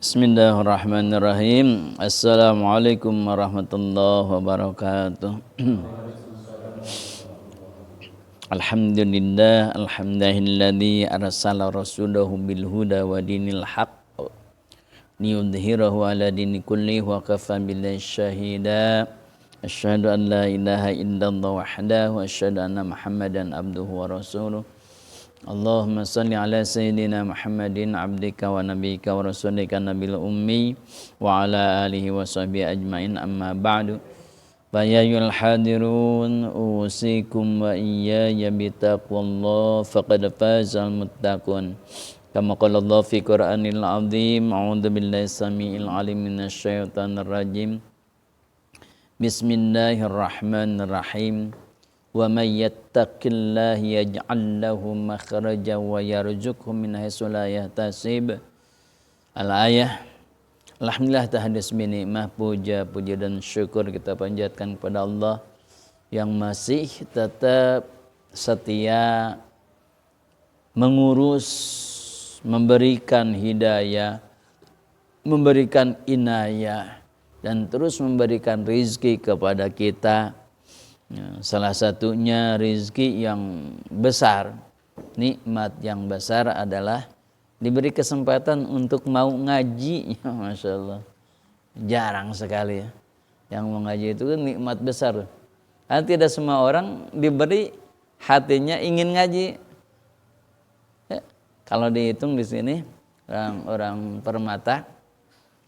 Bismillahirrahmanirrahim. Assalamualaikum warahmatullahi wabarakatuh. Alhamdulilladzi arsala rasulahu bil huda wa dinil haqq liyudhhirahu ala dini kulli wa kafa billahi syahida. Asyhadu an la ilaha illallah wahdahu wa asyhadu anna Muhammadan abduhu wa rasuluh. Allahumma salli ala sayyidina Muhammadin abdika wa nabiyika wa rasulika nabil ummi wa ala alihi wa sahbihi ajmain amma ba'du. Fayayyul hadirun usikum wa iyaya bitaqwallah faqad fazal muttaqun. Kama qala Allah fi Qur'anil azim. A'udzu billahi samiil alim minasy syaithanir rajim. Bismillahirrahmanirrahim. Wa may yattaqillaha yaj'al lahu makhraja wa yarzuqhu min haitsu la yahtasib. Al-ayah. Alhamdulillah tahdits binikmah, puja dan syukur kita panjatkan kepada Allah yang masih tetap setia mengurus, memberikan hidayah, memberikan inayah dan terus memberikan rizki kepada kita. Salah satunya rizki yang besar, nikmat yang besar adalah diberi kesempatan untuk mau ngaji. Ya, Masya Allah, jarang sekali ya yang mau ngaji, itu kan nikmat besar. Karena tidak semua orang diberi hatinya ingin ngaji ya, kalau dihitung di sini orang permata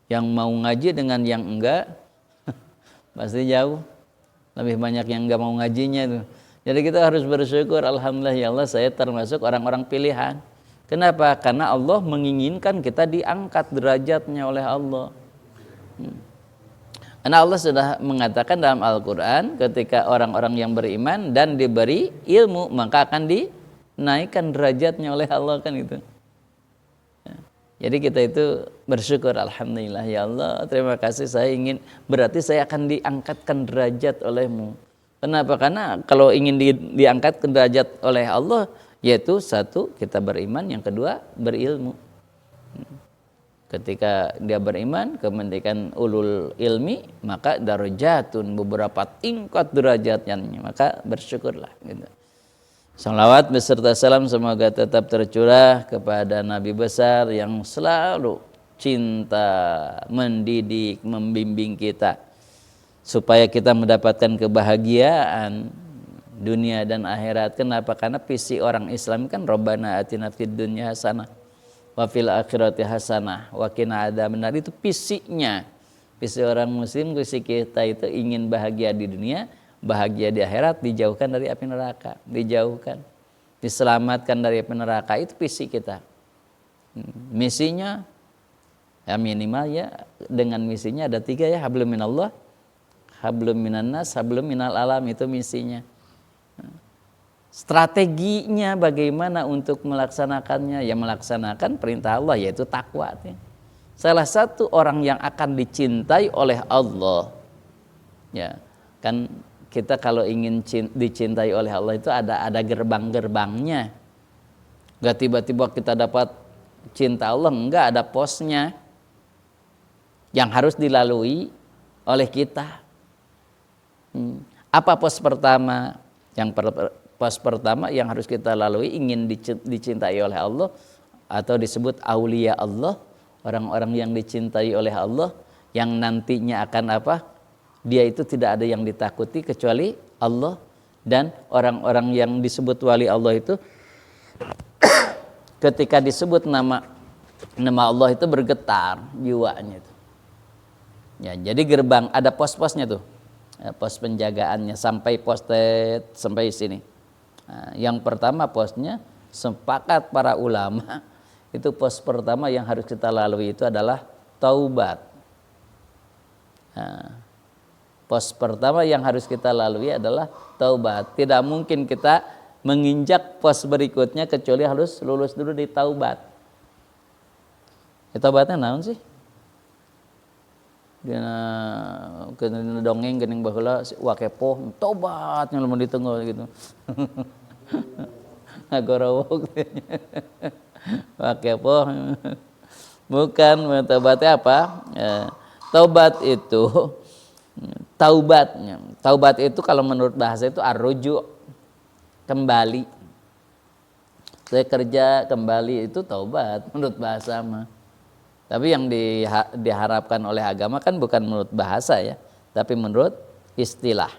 yang mau ngaji dengan yang enggak pasti jauh lebih banyak yang enggak mau ngajinya itu. Jadi kita harus bersyukur, alhamdulillah ya Allah, saya termasuk orang-orang pilihan. Kenapa? Karena Allah menginginkan kita diangkat derajatnya oleh Allah. Karena Allah sudah mengatakan dalam Al-Quran, ketika orang-orang yang beriman dan diberi ilmu, maka akan dinaikkan derajatnya oleh Allah, kan itu. Jadi kita itu bersyukur, alhamdulillah ya Allah, terima kasih, berarti saya akan diangkatkan derajat olehmu. Kenapa? Karena kalau ingin diangkat derajat oleh Allah, yaitu satu, kita beriman, yang kedua berilmu. Ketika dia beriman, kemudian ulul ilmi, maka darajatun, beberapa tingkat derajatnya, maka bersyukurlah gitu. Salawat beserta salam semoga tetap tercurah kepada Nabi besar yang selalu cinta, mendidik, membimbing kita supaya kita mendapatkan kebahagiaan dunia dan akhirat. Kenapa? Karena visi orang Islam kan Rabbana atina fid dunya hasanah wa fil akhirati hasanah wa qina adzabannar. Itu visinya. Visi orang muslim, visi kita itu ingin bahagia di dunia, bahagia di akhirat, dijauhkan dari api neraka, diselamatkan dari api neraka. Itu visi kita. Misinya ya minimal ya, dengan misinya ada 3 ya, hablum minallah, hablum minannas, hablum minal alam, itu misinya. Strateginya bagaimana untuk melaksanakannya? Ya melaksanakan perintah Allah, yaitu takwa. Salah satu orang yang akan dicintai oleh Allah, ya kan, kita kalau ingin dicintai oleh Allah itu ada gerbang-gerbangnya. Enggak tiba-tiba kita dapat cinta Allah, enggak, ada posnya yang harus dilalui oleh kita. Apa pos pertama? Pos pertama yang harus kita lalui ingin dicintai oleh Allah, atau disebut aulia Allah, orang-orang yang dicintai oleh Allah, yang nantinya akan apa? Dia itu tidak ada yang ditakuti kecuali Allah, dan orang-orang yang disebut wali Allah itu ketika disebut nama Allah itu bergetar jiwanya itu. Ya, jadi gerbang ada pos-posnya tuh, pos penjagaannya sampai sampai sini. Nah, yang pertama posnya, sepakat para ulama, itu pos pertama yang harus kita lalui itu adalah taubat. Nah, pos pertama yang harus kita lalui adalah taubat. Tidak mungkin kita menginjak pos berikutnya kecuali harus lulus dulu di taubat. Taubatnya naon sih? Kena dongeng geuning baheula wakepoh taubatnya lamun ditenggol gitu. Ngagorowok. Wakepoh Bukan taubatnya apa? Taubat itu taubatnya. Taubat itu kalau menurut bahasa itu ar-ruju', kembali. Saya kerja kembali itu taubat menurut bahasa mah. Tapi yang diharapkan oleh agama kan bukan menurut bahasa ya, tapi menurut istilah.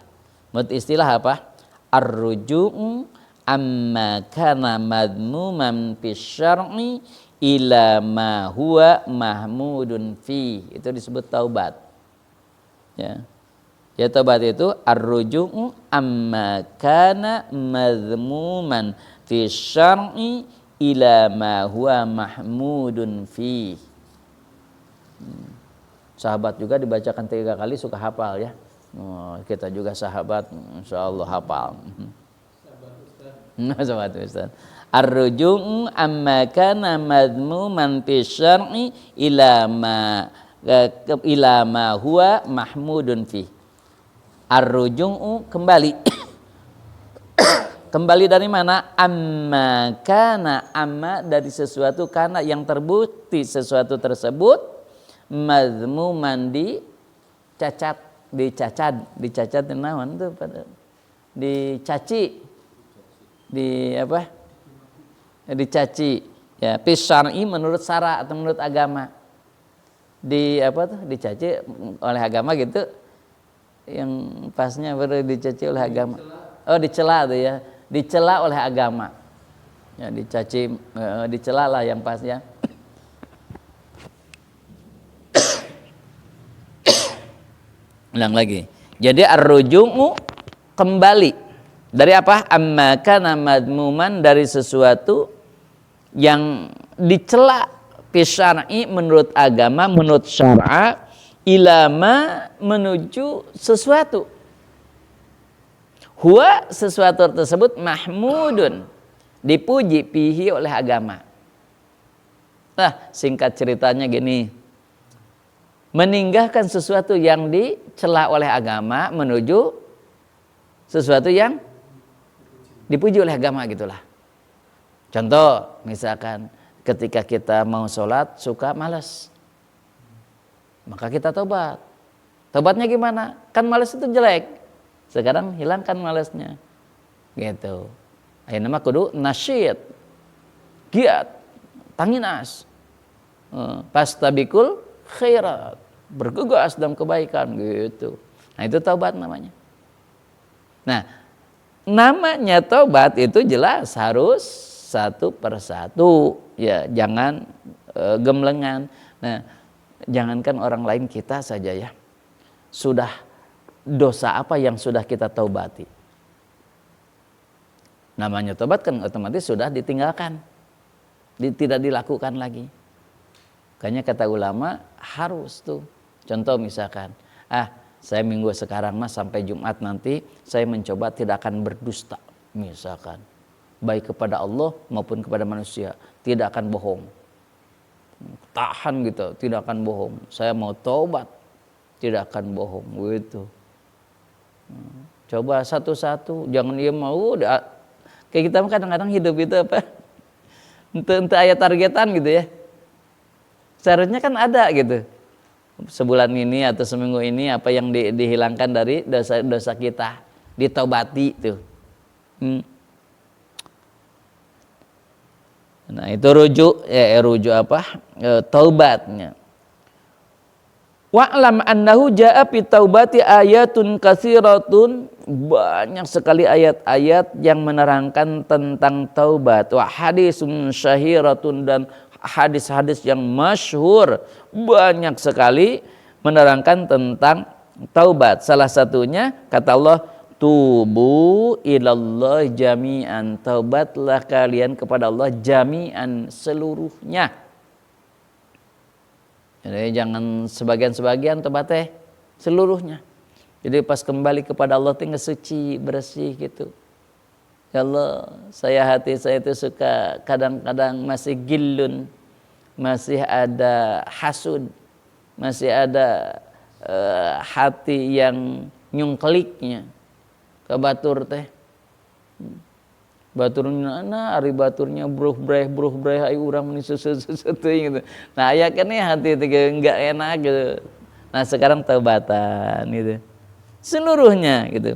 Menurut istilah apa? Ar-ruju'u amma kana madmuman fi syar'i ila ma huwa mahmudun fi. Itu disebut taubat. Ya. Ya, taubat itu ar-ruju'u amma kana madmuman fi syar'i ila ma huwa mahmudun fi. Sahabat juga dibacakan 3 kali suka hafal ya. Kita juga sahabat insyaallah hafal. Sahabat Ustaz. Ar-ruju'u amma kana madmuman fi syar'i ila ma huwa mahmudun fi. Ar-ruju'u kembali. Kembali dari mana? Amma kana, amma dari sesuatu kana yang terbukti sesuatu tersebut mazmuman dicacat, dicacat naon tuh pada dicaci, di apa? Dicaci. Ya, pisar'i menurut syara atau menurut agama. Di apa tuh? Dicaci oleh agama gitu. Yang pasnya baru dicaci oleh agama. Oh, dicela tuh ya. Dicela oleh agama. Ya, dicaci, dicela lah yang pas ya. Ulang lagi. Jadi ar-ruju'u kembali. Dari apa? Amma kana madmuman, dari sesuatu yang dicela fisyar'i menurut agama, menurut syara, ilama menuju sesuatu. Huwa sesuatu tersebut mahmudun, dipuji pihi oleh agama. Nah, singkat ceritanya gini. Meninggalkan sesuatu yang dicela oleh agama menuju sesuatu yang dipuji oleh agama gitulah. Contoh, misalkan ketika kita mau sholat suka malas, maka kita tobat. Tobatnya gimana? Kan malas itu jelek. Sekarang hilangkan malasnya. Gitu. Ayeuna mah kudu nasyid. Giat, tanginas. Pastabikul khairat. Bergegas dalam kebaikan gitu. Nah, itu taubat namanya. Nah, namanya taubat itu jelas harus satu persatu, ya, jangan gemlengan. Nah, jangankan orang lain, kita saja ya. Sudah dosa apa yang sudah kita taubati? Namanya taubat kan otomatis sudah ditinggalkan, tidak dilakukan lagi. Makanya kata ulama harus tuh. Contoh misalkan, saya minggu sekarang mas sampai Jumat nanti saya mencoba tidak akan berdusta, misalkan, baik kepada Allah maupun kepada manusia, tidak akan bohong, tahan gitu, tidak akan bohong. Saya mau taubat, tidak akan bohong, gitu. Coba satu-satu, jangan dia mau. Kayak kita kadang-kadang hidup itu apa? Untuk ayat targetan gitu ya. Seharusnya kan ada gitu. Sebulan ini atau seminggu ini apa yang dihilangkan dari dosa-dosa kita, ditaubati tuh. Nah, itu rujuk apa? Taubatnya. Wa'lam annahu jaa fi taubati ayatun katsiratun, banyak sekali ayat-ayat yang menerangkan tentang taubat. Wa hadisun syahiratun, dan hadis-hadis yang masyhur banyak sekali menerangkan tentang taubat. Salah satunya kata Allah, tubu ilallah jami'an, taubatlah kalian kepada Allah jami'an, seluruhnya. Jadi jangan sebagian-sebagian tobat seluruhnya. Jadi pas kembali kepada Allah tinggal suci, bersih gitu. Ya Allah, hati saya itu suka kadang-kadang masih gilun, masih ada hasud, masih ada hati yang nyungkliknya, kebatur teh. Baturnya ari baturnya bruh breh ai urang meni seset gitu. Nah, aya keneh hati teh enggak enak gitu. Nah, sekarang taubatan gitu. Seluruhnya gitu.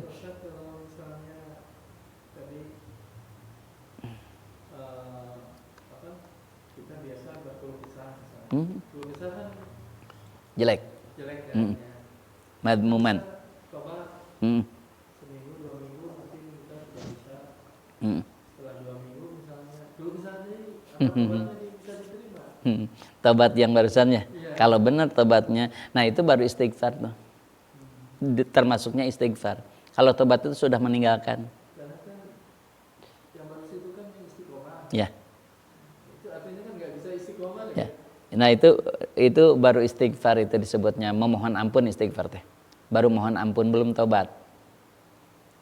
Jelek. Madmuman. Tobat yang barusannya. Kalau benar tobatnya, nah itu baru istighfar tuh. Termasuknya istighfar. Kalau tobat itu sudah meninggalkan. Ya. Ya. Nah itu baru istighfar, itu disebutnya memohon ampun istighfar teh. Baru mohon ampun, belum tobat.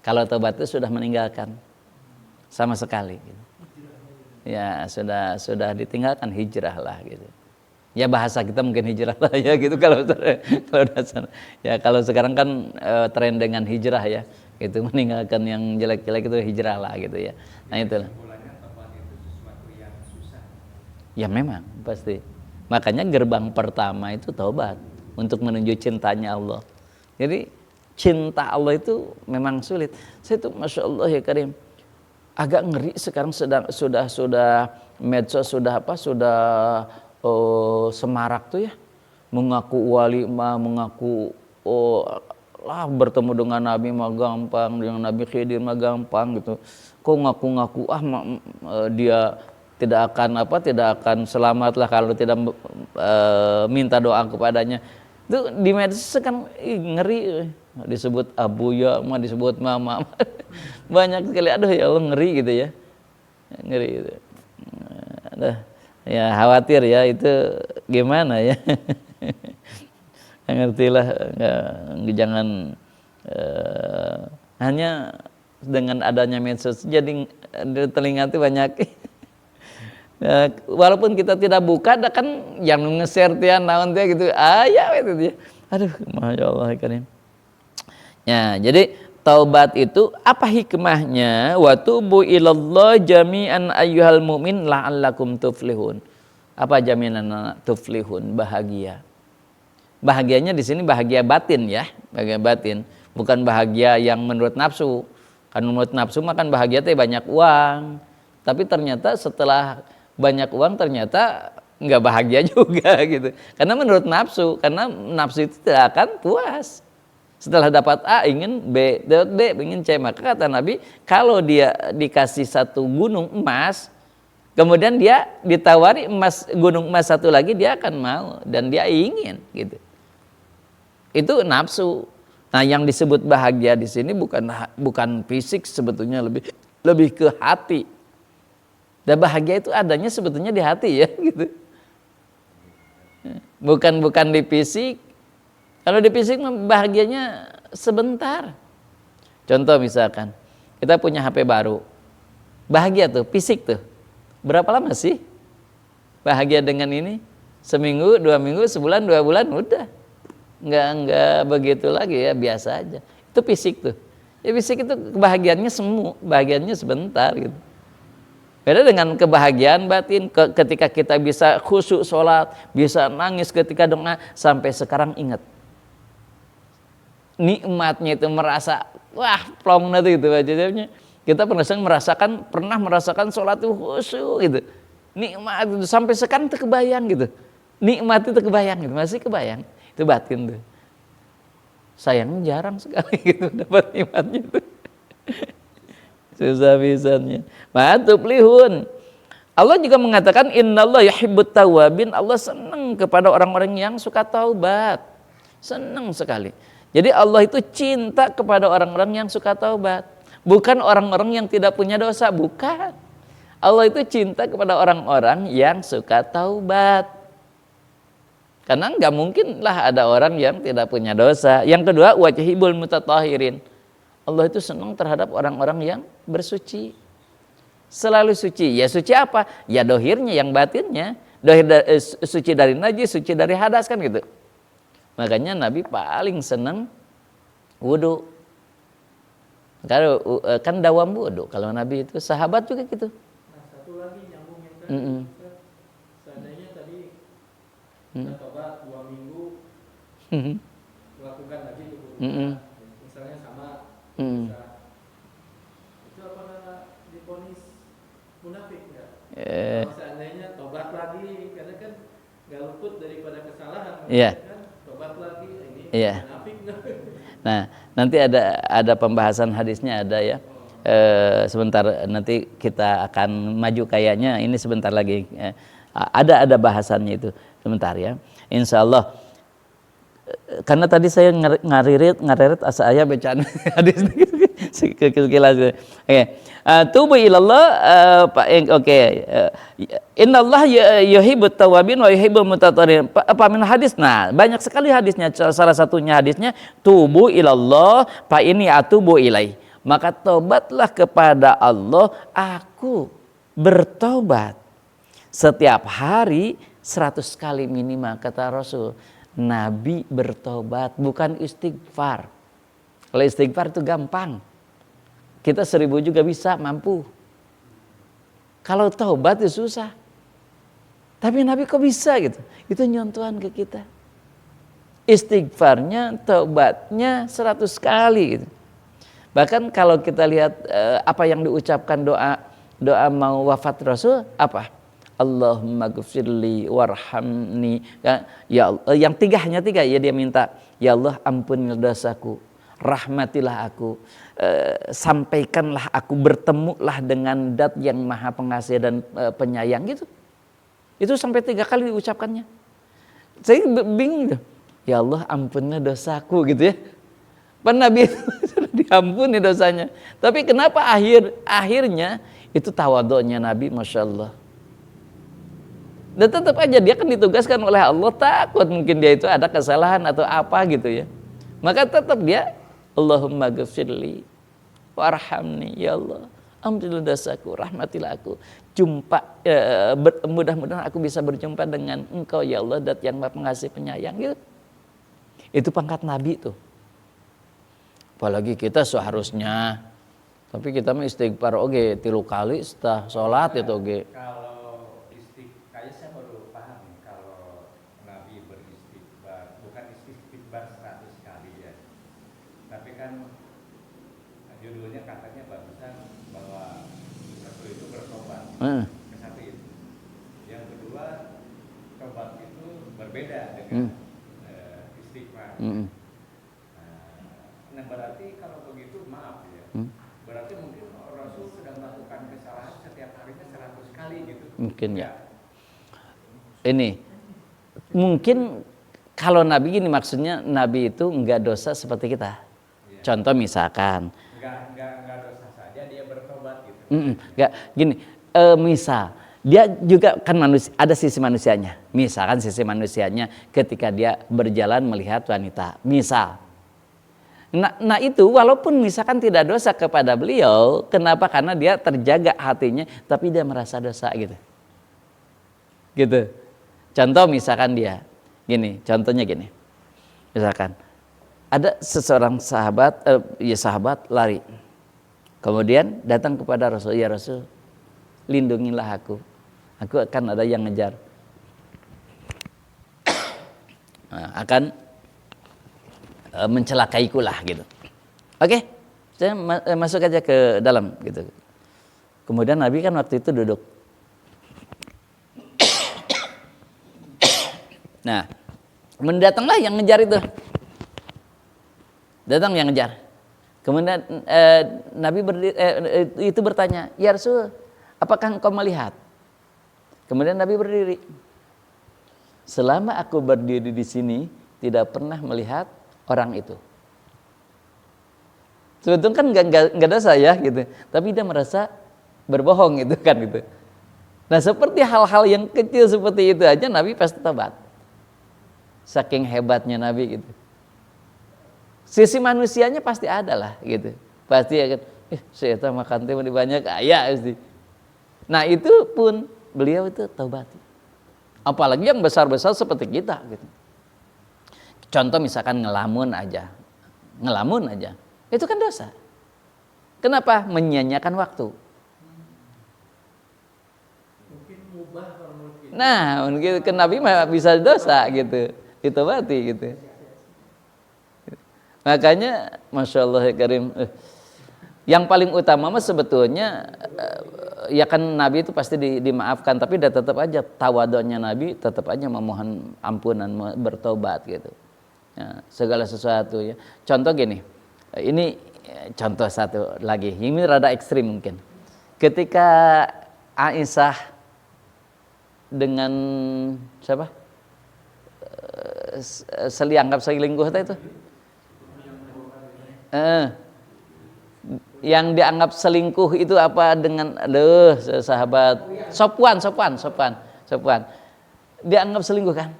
Kalau tobat itu sudah meninggalkan sama sekali. Gitu. Ya sudah ditinggalkan, hijrah lah gitu. Ya bahasa kita mungkin hijrah lah ya gitu kalau dasar. Ya kalau sekarang kan tren dengan hijrah ya, itu meninggalkan yang jelek-jelek itu hijrah lah gitu ya. Nah itulah. Ya memang pasti. Makanya gerbang pertama itu taubat untuk menuju cintanya Allah. Jadi cinta Allah itu memang sulit. Saya tuh masya Allah ya Karim, agak ngeri sekarang sudah medsos sudah semarak tuh ya, mengaku wali mah, mengaku bertemu dengan Nabi mah gampang, dengan Nabi Khidir mah gampang gitu. Kok ngaku-ngaku dia tidak akan selamat lah kalau tidak minta doa kepadanya. Itu di medsos kan ngeri, disebut Abuya mah, disebut Mama. Banyak sekali, aduh ya Allah, ngeri gitu ya. Ngeri gitu. Aduh, ya khawatir ya, itu gimana ya. Ngertilah, jangan hanya dengan adanya medsos jadi telinga itu banyak. Ya, walaupun kita tidak buka, ada kan yang nge-share tian naon teh gitu. Ya itu dia. Aduh, masya Allah Karim. Ya, jadi taubat itu apa hikmahnya? Wa tubu ilallah jami'an ayyuhal mu'min la'allakum tuflihun. Apa jaminan tuflihun? Bahagia. Bahagianya di sini bahagia batin ya, bahagia batin, bukan bahagia yang menurut nafsu. Kan menurut nafsu mah kan bahagia teh banyak uang. Tapi ternyata setelah banyak uang ternyata nggak bahagia juga gitu. Karena menurut nafsu, karena nafsu itu tidak akan puas. Setelah dapat A ingin B, dapat B ingin C. Maka kata Nabi, kalau dia dikasih satu gunung emas, kemudian dia ditawari gunung emas satu lagi, dia akan mau dan dia ingin gitu. Itu nafsu. Nah, yang disebut bahagia di sini bukan fisik, sebetulnya lebih ke hati. Dan bahagia itu adanya sebetulnya di hati ya gitu. Bukan di fisik. Kalau di fisik bahagianya sebentar. Contoh misalkan, kita punya HP baru. Bahagia tuh, fisik tuh. Berapa lama sih bahagia dengan ini? Seminggu, 2 minggu, sebulan, 2 bulan, udah. Enggak begitu lagi ya, biasa aja. Itu fisik tuh. Ya fisik itu kebahagiaannya semu, bahagiaannya sebentar gitu. Beda dengan kebahagiaan batin, ketika kita bisa khusyuk sholat, bisa nangis ketika doa, sampai sekarang ingat. Nikmatnya itu merasa, wah plong nanti gitu aja. Kita pernah merasakan sholat itu khusyuk gitu. Nikmat itu sampai sekarang itu kebayang gitu. Nikmat itu kebayang gitu, masih kebayang. Itu batin tuh. Sayang jarang sekali gitu dapat nikmatnya itu. Susah pisannya. Ma'atuplihun. Allah juga mengatakan innallaha yuhibbut tawwabin. Allah senang kepada orang-orang yang suka taubat. Senang sekali. Jadi Allah itu cinta kepada orang-orang yang suka taubat. Bukan orang-orang yang tidak punya dosa, bukan. Allah itu cinta kepada orang-orang yang suka taubat. Karena enggak mungkin lah ada orang yang tidak punya dosa. Yang kedua, wajhibul mutatahhirin. Allah itu senang terhadap orang-orang yang bersuci. Selalu suci. Ya suci apa? Ya dohirnya, yang batinnya. Suci dari najis, suci dari hadas kan gitu. Makanya Nabi paling senang wudu. Kalau kan dawam wudu kalau Nabi itu, sahabat juga gitu. Nah, satu lagi nyambung yang tadi. Seandainya tadi kita tobat 2 minggu melakukan lagi itu misalnya sama bisa, itu apakah divonis munafik enggak? Kalau seandainya tobat lagi, karena kan nggak luput daripada kesalahan, kan tobat lagi ini munafik enggak? Nah, nanti ada pembahasan hadisnya ada ya. Sebentar nanti kita akan maju kayaknya ini sebentar lagi. Ada bahasannya itu sebentar ya. Insya Allah. Karena tadi saya ngaririt saya bacaan hadis sekilas. Oke. Tubu ilallah, oke. Innallaha yuhibbut tawwabin wa yuhibbul mutatahhirin. Apa min hadis? Nah, banyak sekali hadisnya. Salah satunya hadisnya tubu ilallah fa inni atubu ilai. Maka tobatlah kepada Allah, aku bertobat. Setiap hari 100 kali minimal, kata Rasul. Nabi bertobat, bukan istighfar. Kalau istighfar itu gampang. Kita 1000 juga bisa, mampu. Kalau taubat itu susah. Tapi Nabi kok bisa gitu? Itu nyontohan ke kita. Istighfarnya, taubatnya 100 kali gitu. Bahkan kalau kita lihat apa yang diucapkan doa mau wafat Rasul, apa? Allahumma gfirli warhamni. Ya Allah, yang hanya tiga ya, dia minta, ya Allah ampunilah dosaku, rahmatilah aku, sampaikanlah aku, bertemulah dengan Dat yang maha pengasih dan penyayang gitu. Itu sampai 3 kali diucapkannya. Saya bingung, ya Allah ampunilah dosaku gitu ya. Pan Nabi itu sudah diampuni dosanya. Tapi kenapa akhirnya itu tawadhu'nya Nabi, Masya Allah. Dan tetap aja dia kan ditugaskan oleh Allah, takut mungkin dia itu ada kesalahan atau apa gitu ya. Maka tetap dia, Allahumma ghafirli warhamni, ya Allah ampunilah dosaku, rahmatilah aku. Mudah-mudahan aku bisa berjumpa dengan Engkau ya Allah, Dat yang maha pengasih penyayang gitu. Itu pangkat Nabi tuh. Apalagi kita seharusnya, tapi kita mah istighfar oge 3 kali setelah sholat itu oge. Judulnya katanya bagusan bahwa Rasul itu bertobat. Satu itu. Yang kedua, tobat itu berbeda dengan istighfar. Nah berarti kalau begitu maaf ya. Berarti mungkin Rasul sedang melakukan kesalahan setiap harinya 100 kali gitu. Mungkin ya. Ini mungkin kalau Nabi gini, maksudnya Nabi itu enggak dosa seperti kita. Contoh misalkan enggak dosa saja dia bertobat gitu. Enggak gini, misal dia juga kan manusia, ada sisi manusianya. Misalkan sisi manusianya ketika dia berjalan melihat wanita, misal. Nah itu walaupun misalkan tidak dosa kepada beliau, kenapa? Karena dia terjaga hatinya, tapi dia merasa dosa gitu. Gitu. Contoh misalkan dia gini, contohnya gini. Misalkan ada seseorang sahabat lari. Kemudian datang kepada Rasul, ya Rasul, lindungilah aku. Aku akan ada yang ngejar. Akan mencelakaiku lah gitu. Oke, saya masuk aja ke dalam gitu. Kemudian Nabi kan waktu itu duduk. Nah, mendatanglah yang ngejar itu. Datang yang ngejar. Kemudian Nabi itu bertanya, ya Rasul, apakah engkau melihat? Kemudian Nabi berdiri. Selama aku berdiri di sini, tidak pernah melihat orang itu. Sebetulnya kan nggak dosa ya gitu, tapi dia merasa berbohong gitu kan gitu. Nah seperti hal-hal yang kecil seperti itu aja Nabi pasti tobat. Saking hebatnya Nabi gitu. Sisi manusianya pasti ada lah gitu. Pasti akan, saya makan teh banyak kaya pasti. Nah itu pun beliau itu taubat. Apalagi yang besar-besar seperti kita gitu. Contoh misalkan ngelamun aja, itu kan dosa. Kenapa? Menyia-nyiakan waktu. Mungkin mubah kalau menurut kita. Nah, mungkin ke Nabi mah bisa dosa gitu, ditobati gitu. Makanya, masya Allah ya Karim, yang paling utama mah sebetulnya ya kan Nabi itu pasti dimaafkan, tapi dia tetap aja tawadhunya Nabi, tetap aja memohon ampunan, bertobat gitu. Ya, segala sesuatu ya. Contoh gini, ini contoh satu lagi, ini rada ekstrim mungkin. Ketika Aisyah dengan siapa? Anggap selingkuh itu. Yang dianggap selingkuh itu apa dengan sahabat Sofwan dianggap selingkuh kan.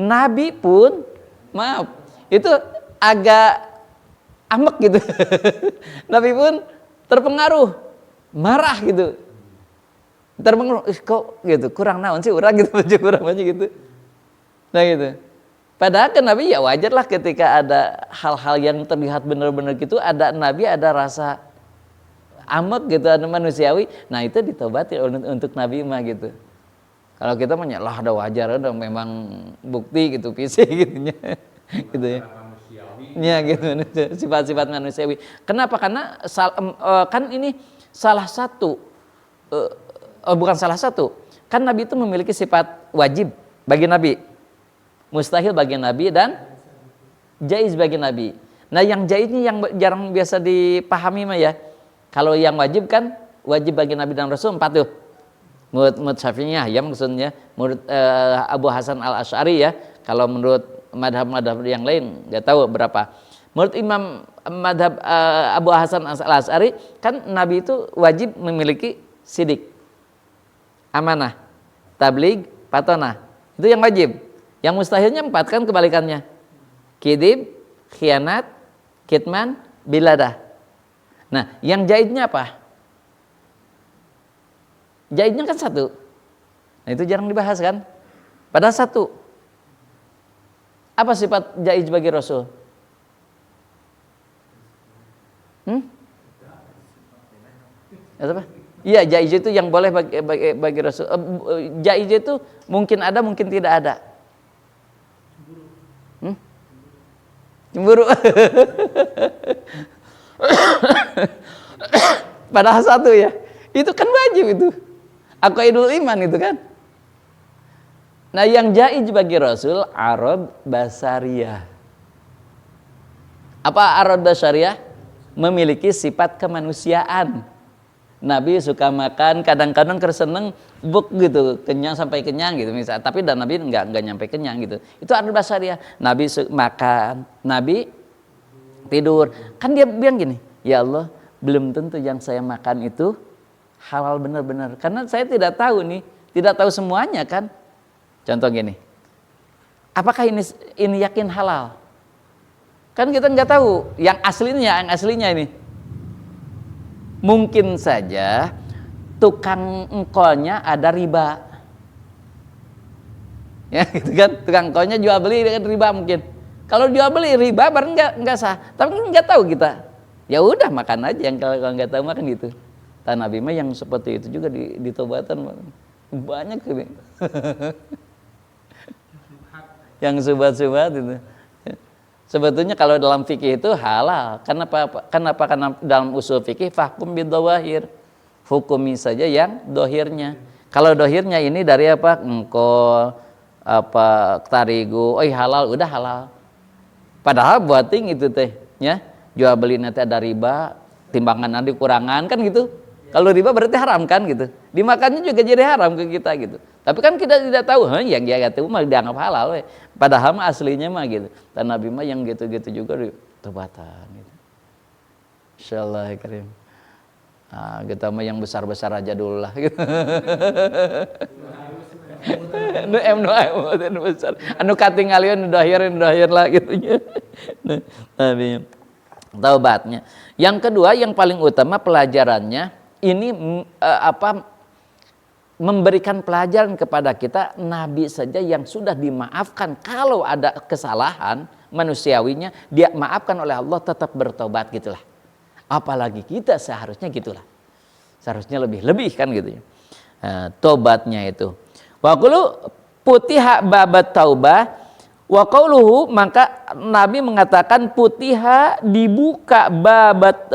Nabi pun maaf itu agak amek gitu. Nabi pun terpengaruh, marah gitu. Terpengaruh, kok gitu, kurang naon sih urang gitu, kurang aja gitu. Nah gitu. Padahal kan Nabi ya wajar lah ketika ada hal-hal yang terlihat benar-benar gitu, ada Nabi ada rasa amek gitu, ada manusiawi. Nah itu ditobati untuk Nabi mah gitu. Kalau kita menyalah ada wajar, ada memang bukti gitu, fisik gitunya, gitu ya. Ya gitu, sifat-sifat manusiawi. Kenapa? Karena kan ini salah satu, bukan salah satu. Kan Nabi itu memiliki sifat wajib bagi Nabi, mustahil bagi Nabi, dan jaiz bagi Nabi. Nah yang jaiz ini yang jarang biasa dipahami mah ya. Kalau yang wajib kan wajib bagi Nabi dan Rasul 4 tuh. Menurut Syafi'iyah ya maksudnya, menurut Abu Hasan Al-Asy'ari ya. Kalau menurut madhab-madhab yang lain nggak tahu berapa. Menurut Imam madhab Abu Hasan Al-Asy'ari kan Nabi itu wajib memiliki sidik, amanah, tabligh, patonah. Itu yang wajib. Yang mustahilnya 4 kan kebalikannya. Kidib, khianat, kitman, biladah. Nah, yang jaidnya apa? Jaidnya kan 1. Nah, itu jarang dibahas kan? Padahal 1. Apa sifat jaid bagi Rasul? Apa? Iya, jaid itu yang boleh bagi Rasul. Jaid itu mungkin ada, mungkin tidak ada. Cemburu. Padahal 1 ya. Itu kan wajib itu. Aqaidul iman itu kan. Nah yang jaiz bagi Rasul arad basariyah. Apa arad basariyah? Memiliki sifat kemanusiaan. Nabi suka makan, kadang-kadang kerseneng buk gitu, kenyang sampai kenyang gitu misalnya. Tapi dan Nabi enggak nyampe kenyang gitu. Itu arad basariyah. Nabi makan, Nabi tidur. Kan dia bilang gini, ya Allah, belum tentu yang saya makan itu halal benar-benar. Karena saya tidak tahu nih, tidak tahu semuanya kan. Contoh gini, apakah ini yakin halal? Kan kita nggak tahu yang aslinya ini. Mungkin saja tukang engkolnya ada riba. Ya gitu kan, tukang engkolnya jual beli dengan riba mungkin. Kalau jual beli riba bareng nggak sah. Tapi nggak tahu kita. Ya udah makan aja, yang kalau nggak tahu makan gitu. Tanah Nabi mah yang seperti itu juga di Tobatan banyak ini. Yang subhat-subhat itu. Sebetulnya kalau dalam fikih itu halal. Kenapa? Karena dalam usul fikih fahkum bidawahir. Hukumi saja yang dohirnya. Kalau dohirnya ini dari apa? Engkol, apa tarigu, halal, udah halal. Padahal buating itu teh, ya. Jual beli nanti ada riba, timbangan dikurangan kan gitu. Kalau riba berarti haram kan gitu. Dimakannya juga jadi haram ke kita gitu. Tapi kan kita tidak tahu, yang dia itu mah dianggap halal. Padahal mah aslinya mah gitu. Dan Nabi mah yang gitu-gitu juga di Tobatan gitu. Insyaallah ya Karim. Nah, kita mah yang besar-besar aja dulu lah gitu. Anu besar. Anu katinggalian dohir lah gitu nya. Nabi taubatnya. Yang kedua yang paling utama pelajarannya ini memberikan pelajaran kepada kita. Nabi saja yang sudah dimaafkan kalau ada kesalahan manusiawinya dia maafkan oleh Allah tetap bertobat gitulah. Apalagi kita seharusnya gitulah. Seharusnya lebih kan gitu ya. Tobatnya itu. Wa qulu putiha babat taubah wa qauluhu, maka Nabi mengatakan putiha dibuka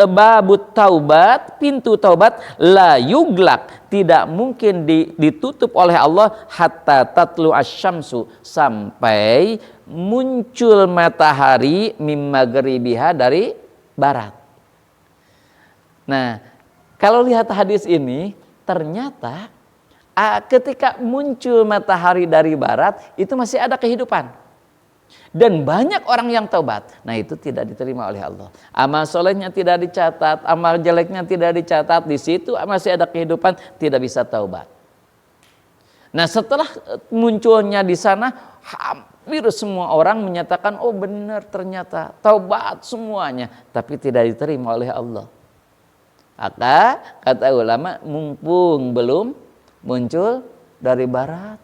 babut taubat, pintu taubat, la yuglak, tidak mungkin ditutup oleh Allah hatta tatlu asyamsu, sampai muncul matahari mim maghribiha, dari barat. Nah, kalau lihat hadis ini, ternyata ketika muncul matahari dari barat itu masih ada kehidupan dan banyak orang yang taubat. Nah, itu tidak diterima oleh Allah. Amal solehnya tidak dicatat, amal jeleknya tidak dicatat, di situ masih ada kehidupan, tidak bisa taubat. Nah, setelah munculnya di sana, hampir semua orang menyatakan, oh benar, ternyata taubat semuanya, tapi tidak diterima oleh Allah. Maka kata ulama, mumpung belum muncul dari barat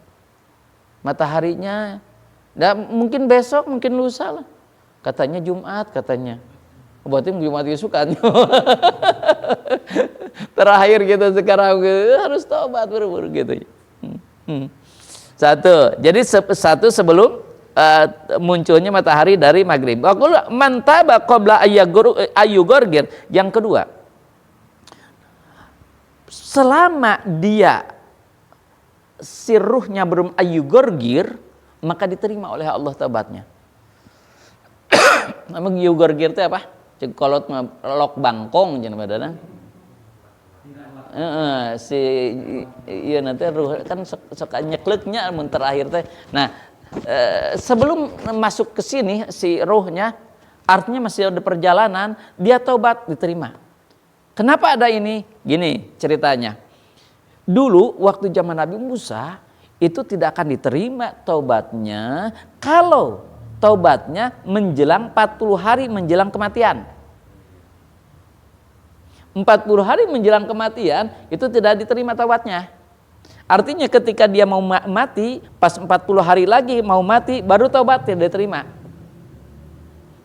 mataharinya, dan mungkin besok, mungkin lusa lah, katanya Jumat, katanya berarti Jumat besok kan. Terakhir kita sekarang harus taubat buru-buru gitu. Jadi satu sebelum munculnya matahari dari maghrib. Aku mantaba qabla ayyugorgir. Yang kedua, selama dia sirruhnya belum ayyugorgir, maka diterima oleh Allah taubatnya. Nama ayyugorgir itu apa? Cekolot lok bangkong jangan badana. Si iya nanti ruh kan suka nyekleknya mun terakhir teh. Nah, sebelum masuk ke sini si ruhnya, artinya masih ada perjalanan, dia taubat, diterima. Kenapa ada ini? Gini ceritanya. Dulu waktu zaman Nabi Musa itu tidak akan diterima taubatnya kalau taubatnya menjelang 40 hari menjelang kematian. 40 hari menjelang kematian itu tidak diterima taubatnya. Artinya ketika dia mau mati, pas 40 hari lagi mau mati, baru taubat, tidak diterima.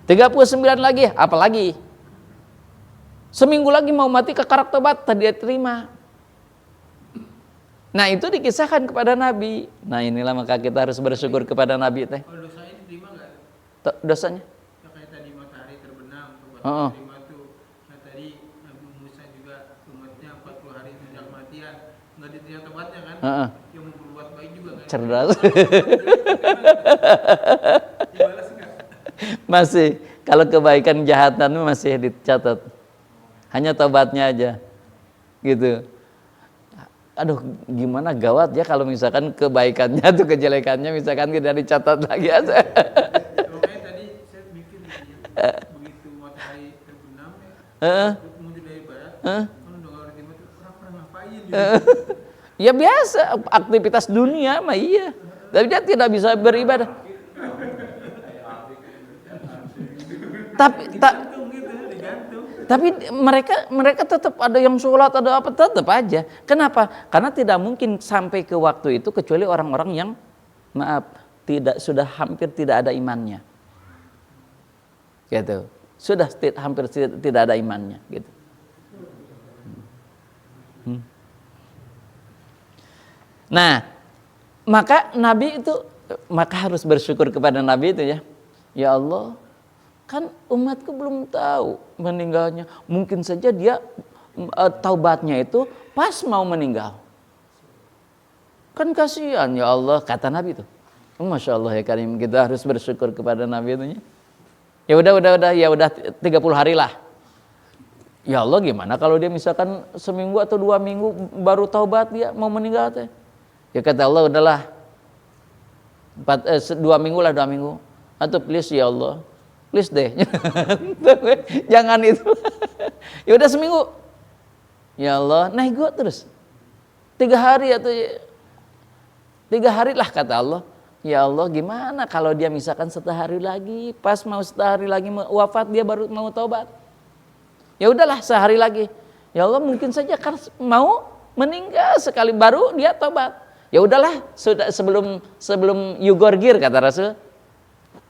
39 lagi, apalagi? Seminggu lagi mau mati kekarak taubat, tidak diterima. Nah, itu dikisahkan kepada Nabi. Nah, inilah maka kita harus bersyukur kepada Nabi teh. Kalau dosanya diterima nggak? Dosanya? Ya, kayak tadi matahari terbenam, Oh. diterima tuh. Nah, tadi Nabi Musa juga umatnya 40 hari sejak kematian, nggak diterima tobatnya kan? Yang mau berbuat baik juga kan? Cerdas. Dibalas nggak? Masih, kalau kebaikan kejahatan masih dicatat. Hanya tobatnya aja. Gitu. Aduh, gimana gawat ya kalau misalkan kebaikannya tuh kejelekannya misalkan tidak dicatat lagi aja. Makanya tadi saya mikir begitu matahari terbenam ya, muncul dari barat, kan udah nggak terima tuh orang pernah ngapain gitu. Ya biasa, aktivitas dunia mah iya. Tapi dia tidak bisa beribadah. Tapi mereka tetap ada yang sholat, ada apa, tetap aja. Kenapa? Karena tidak mungkin sampai ke waktu itu kecuali orang-orang yang sudah hampir tidak ada imannya. Gitu. Sudah hampir tidak ada imannya gitu. Nah, maka Nabi itu harus bersyukur kepada Nabi itu ya. Ya Allah, kan umatku belum tahu meninggalnya. Mungkin saja dia taubatnya itu pas mau meninggal. Kan kasihan ya Allah, kata Nabi itu. Masya Allah ya Karim, kita harus bersyukur kepada Nabi itu ya. Ya udah 30 hari lah. Ya Allah, gimana kalau dia misalkan seminggu atau 2 minggu baru taubat dia mau meninggal teh. Ya kata Allah, udahlah 2 minggu lah, 2 minggu. Atau please ya Allah, please deh. Jangan itu. Ya udah seminggu. Ya Allah, nego terus. 3 hari atau 3 hari lah kata Allah. Ya Allah, gimana kalau dia misalkan 1 hari lagi, pas mau 1 hari lagi wafat dia baru mau taubat. Ya udahlah 1 hari lagi. Ya Allah, mungkin saja kan mau meninggal sekali baru dia taubat. Ya udahlah, sudah sebelum yugorgir kata Rasul.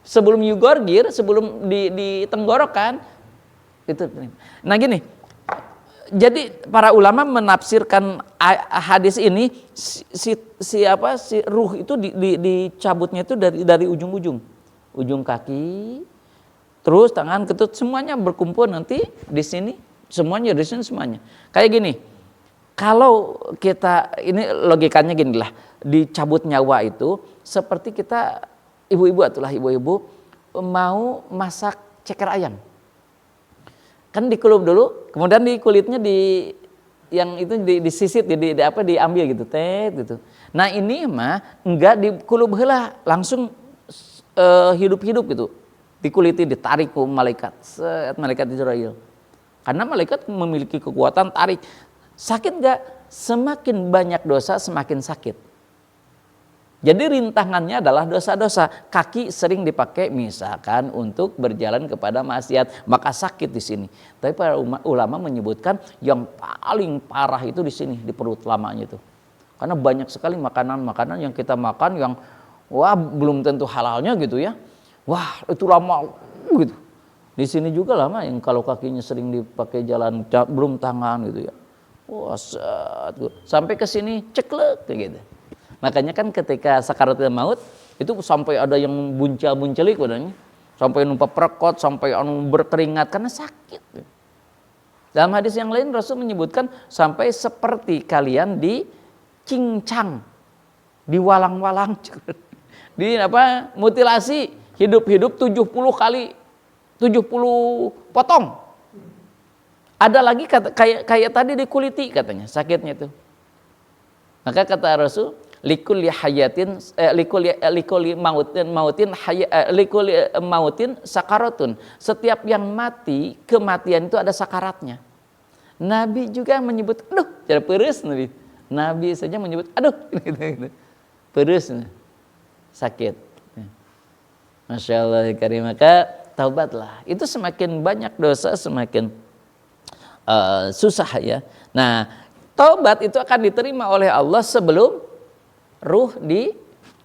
Sebelum yugorgir, sebelum ditenggorokan, Itu. Nah gini, jadi para ulama menafsirkan hadis ini si ruh itu dicabutnya itu dari ujung kaki, terus tangan, ketut, semuanya berkumpul nanti di sini, semuanya. Kayak gini, kalau kita, ini logikanya gini lah, dicabut nyawa itu seperti kita ibu-ibu mau masak ceker ayam. Kan dikulub dulu, kemudian di kulitnya disisit, diambil gitu, gitu. Nah ini mah enggak dikulub heula, langsung hidup gitu. Dikuliti, ditarik ke malaikat, malaikat Israel. Karena malaikat memiliki kekuatan tarik. Sakit enggak? Semakin banyak dosa semakin sakit. Jadi rintangannya adalah dosa-dosa. Kaki sering dipakai misalkan untuk berjalan kepada maksiat, maka sakit di sini. Tapi para ulama menyebutkan yang paling parah itu di sini, di perut lamanya itu. Karena banyak sekali makanan-makanan yang kita makan yang belum tentu halalnya gitu ya. Wah, itu lama gitu. Di sini juga lama yang kalau kakinya sering dipakai jalan belum tangan gitu ya. Wah, sampai ke sini ceklek gitu. Makanya kan ketika sakaratul maut itu sampai ada yang buncel-buncelik badannya, sampai numpak perekot, sampai berkeringat karena sakit. Dalam hadis yang lain Rasul menyebutkan sampai seperti kalian dicincang, diwalang-walang, mutilasi hidup-hidup 70 kali, 70 potong. Ada lagi kayak tadi dikuliti katanya sakitnya itu. Maka kata Rasul, likuli mautin sakaratun. Setiap yang mati, kematian itu ada sakaratnya. Nabi juga menyebut, cara peres Nabi. Nabi saja menyebut, gitu. Peres, sakit. Masya Allah karim, maka taubatlah. Itu semakin banyak dosa semakin susah ya. Nah, taubat itu akan diterima oleh Allah sebelum ruh di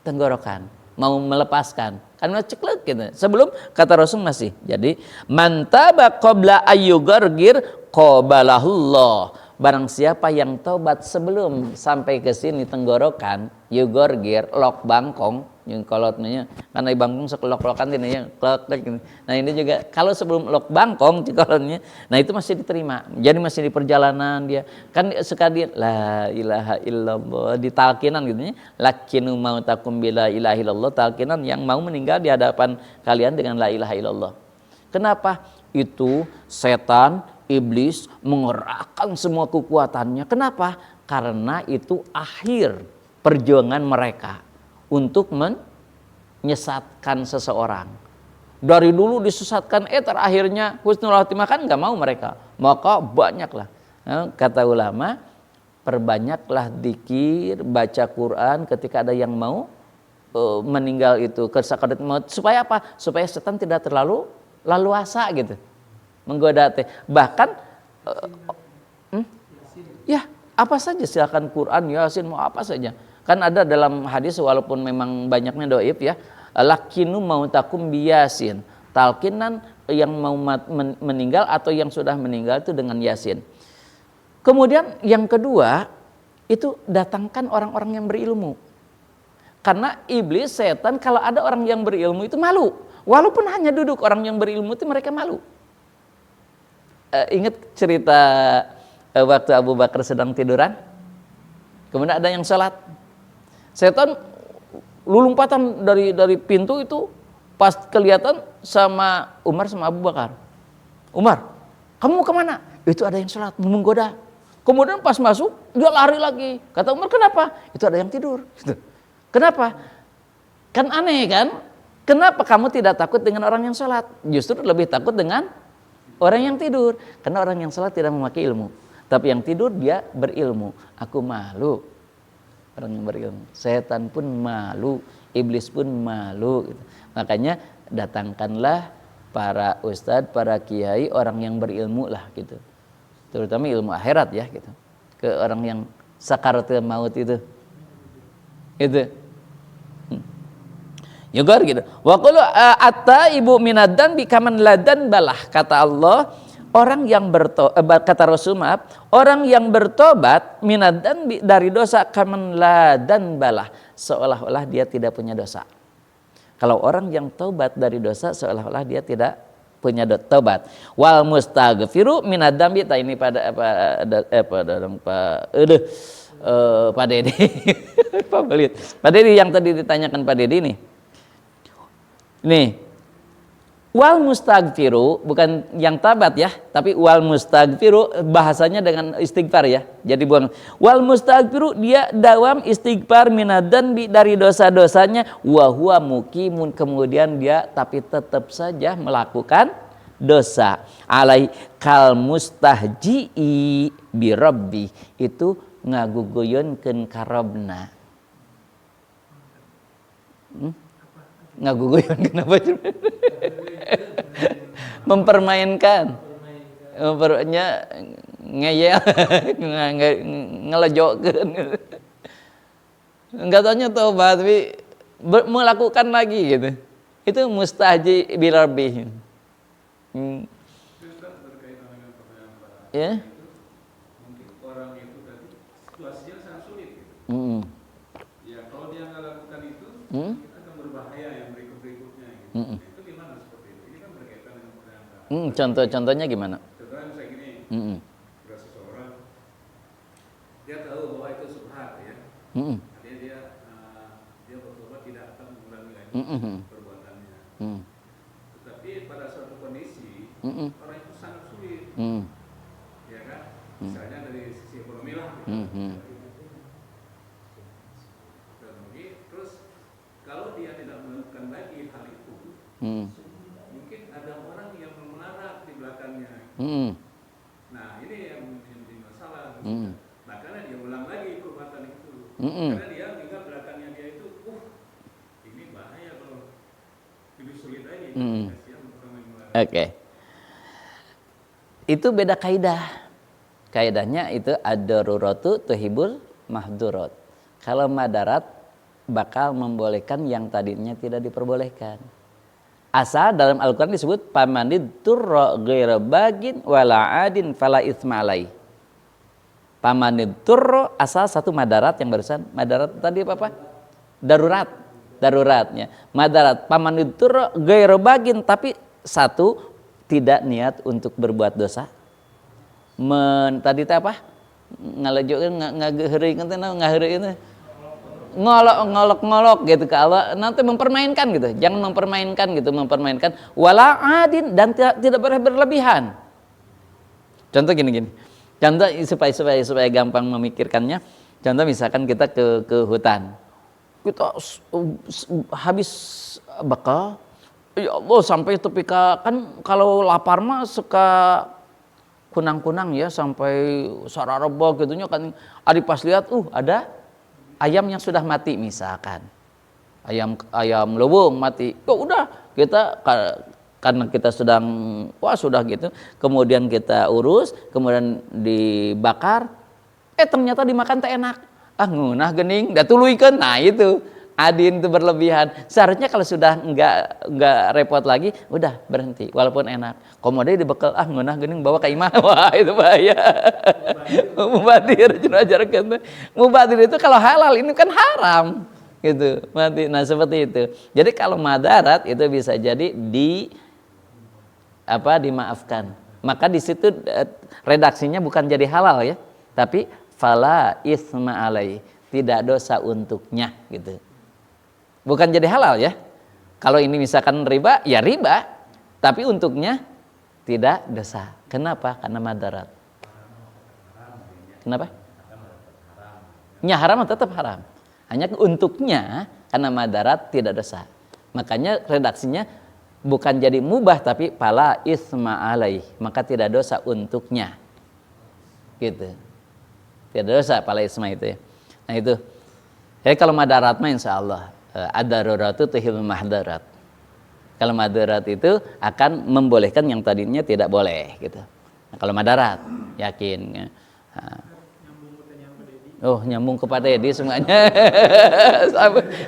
tenggorokan, mau melepaskan. Karena ceklek gitu. Sebelum kata Rasul masih. Jadi, man taba qabla ayyughargir qabalahullah. Barang siapa yang taubat sebelum sampai ke sini tenggorokan, yughargir, lok bangkong, yang kolotnya karena di bangkong sekelok-lokan ini ya, klek. Nah, ini juga kalau sebelum lok bangkong cikolotnya, nah itu masih diterima. Jadi masih di perjalanan dia. Kan sekali la ilaha illallah di talkinan gitu ya. Lakinu mautakum bila ilaha illallah, talkinan yang mau meninggal di hadapan kalian dengan la ilaha illallah. Kenapa? Itu setan, iblis mengerahkan semua kekuatannya. Kenapa? Karena itu akhir perjuangan mereka untuk menyesatkan seseorang. Dari dulu disesatkan, terakhirnya husnul khotimah, kan nggak mau mereka. Maka banyaklah. Kata ulama, perbanyaklah dzikir, baca Quran ketika ada yang mau meninggal itu ke sakaratul maut. Supaya apa? Supaya setan tidak terlalu leluasa gitu, menggoda teh. Bahkan ya apa saja, silakan Quran, Yasin, mau apa saja. Kan ada dalam hadis walaupun memang banyaknya dhaif ya, lakinu mautakum biyasin, talkinan yang mau meninggal atau yang sudah meninggal itu dengan Yasin. Kemudian yang kedua itu datangkan orang-orang yang berilmu. Karena iblis, setan, kalau ada orang yang berilmu itu malu. Walaupun hanya duduk, orang yang berilmu itu mereka malu. Ingat cerita waktu Abu Bakar sedang tiduran, kemudian ada yang sholat. Setan lulumpatan dari pintu itu pas kelihatan sama Umar sama Abu Bakar. Umar, kamu mau kemana? Itu ada yang sholat, menggoda. Kemudian pas masuk, dia lari lagi. Kata Umar, kenapa? Itu ada yang tidur. Kenapa? Kan aneh kan? Kenapa kamu tidak takut dengan orang yang sholat? Justru lebih takut dengan orang yang tidur. Karena orang yang sholat tidak memakai ilmu. Tapi yang tidur dia berilmu. Aku malu. Orang yang berilmu. Setan pun malu. Iblis pun malu. Gitu. Makanya datangkanlah para ustadz, para kiai, orang yang berilmu lah gitu. Terutama ilmu akhirat ya gitu. Ke orang yang sakaratul maut itu. Itu. Yugar gitu. Wa qulu atta ibu minadan bikaman ladan balah, kata Allah, Orang yang kata Rasul, maaf, orang yang bertobat minad dzanbi dari dosa kaman la dzanbalah, seolah-olah dia tidak punya dosa. Kalau orang yang taubat dari dosa seolah-olah dia tidak punya tobat. Wal mustaghfiru minad dzanbi, ini pada Pak Dedi. Pak Dedi yang tadi ditanyakan Pak Dedi nih. Nih. Wal mustaghfiru bukan yang tabat ya, tapi wal mustaghfiru bahasanya dengan istighfar ya. Jadi bukan wal mustaghfiru, dia dawam istighfar minad dzanbi dari dosa-dosanya, wa huwa muqimun, kemudian dia tapi tetap saja melakukan dosa. Alai kal mustahji'i bi rabbi, itu ngaguguyunkeun ka Rabbna. Ngaguguyon kenapa? Mempermainkan, ngeyel, ngelejokkeun. Enggak tanya taubat tapi melakukan lagi gitu. Itu mustahji bi rabbih. Ya. Mungkin orang itu tadi situasinya sangat sulit gitu. Ya kalau dia nggak lakukan itu, akan berbahaya yang berikutnya gitu. Itu gimana seperti itu? Ini kan berkaitan dengan pertanyaan. Contohnya gimana? Contohnya misalnya gini, ada seseorang dia tahu bahwa itu subhat ya. Artinya dia bertobat tidak akan mengulangi lagi perbuatannya. Tetapi pada suatu kondisi orang itu sangat sulit, ya kan? Misalnya dari sisi ekonomi lah. Terus kalau dia tidak melakukan lagi hal itu, mungkin ada orang yang melarang di belakangnya. Nah ini yang menjadi masalah. Nah karena dia ulang lagi perbuatan itu, karena dia ingat belakangnya dia itu, ini bahaya kalau lebih sulit lagi. Oke. Itu beda kaidah. Kaidahnya itu ad-daruratu tuhibul mahdurat. Kalau madarat bakal membolehkan yang tadinya tidak diperbolehkan. Asal dalam Al-Quran disebut pamanid turra ghaira bagin wala adin fala itsma alai. Pamanid turra asal satu madarat yang barusan. Madarat tadi apa? Daruratnya. Madarat pamanid turra ghaira bagin, tapi satu tidak niat untuk berbuat dosa. Tadi itu apa? Ngalejokkeun ngaheureuykeun teh ngaheureuykeun ngolok-ngolok gitu ke Allah, nanti mempermainkan gitu. Jangan mempermainkan wala adin, dan tidak boleh berlebihan. Contoh gini. Contoh supaya gampang memikirkannya. Contoh misalkan kita ke hutan. Kita habis bekal, ya Allah sampai tepi kan kalau lapar mah suka kunang-kunang ya, sampai sarareba gitunya kan. Adi pas lihat ada ayam yang sudah mati misalkan, ayam lubung mati, udah kita karena kita sudah gitu, kemudian kita urus, kemudian dibakar, ternyata dimakan teh enak, ngeunah geuning, da tuluikeun, nah itu adin itu berlebihan. Seharusnya kalau sudah enggak repot lagi, udah berhenti walaupun enak. Komode dibekal ngeunah geuning bawa ka imah, wah itu bahaya. Mubadir ajarkan. Mubadir itu kalau halal, ini kan haram gitu. Mati. Nah seperti itu. Jadi kalau madarat itu bisa jadi dimaafkan. Maka di situ redaksinya bukan jadi halal ya, tapi fala itsma alai, tidak dosa untuknya gitu. Bukan jadi halal ya. Kalau ini misalkan riba, ya riba, tapi untuknya tidak dosa. Kenapa? Karena madarat. Kenapa? Ya haram tetap haram. Hanya untuknya karena madarat tidak dosa. Makanya redaksinya bukan jadi mubah tapi fala itsma alai, maka tidak dosa untuknya. Gitu. Tidak dosa fala itsma itu ya. Nah itu. Jadi kalau madarat mah insyaallah ad-daruratu tuhibul mahdarat. Kalau madarat itu akan membolehkan yang tadinya tidak boleh gitu. Nah, kalau madarat yakin. Nyambung ke Pak Dedi semuanya.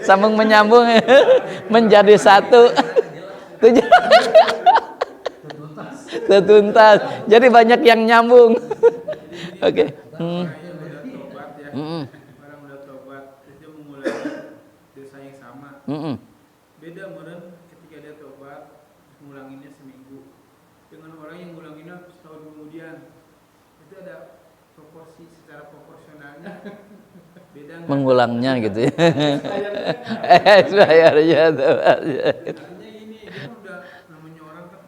Sambung menyambung menjadi satu. Tuntas. Jadi banyak yang nyambung. Oke. Orangnya udah tobat ya. Orang udah tobat, terus dia mengulangi dosa yang sama. Beda meren ketika dia tobat, ngulanginnya seminggu. Dengan orang yang ngulanginnya setahun kemudian. Itu ada proporsi, secara proporsionalnya. Beda nggak? Mengulangnya gitu ya. Bayarnya Bayarnya tuh. artinya ini, dia kan udah namanya orang kan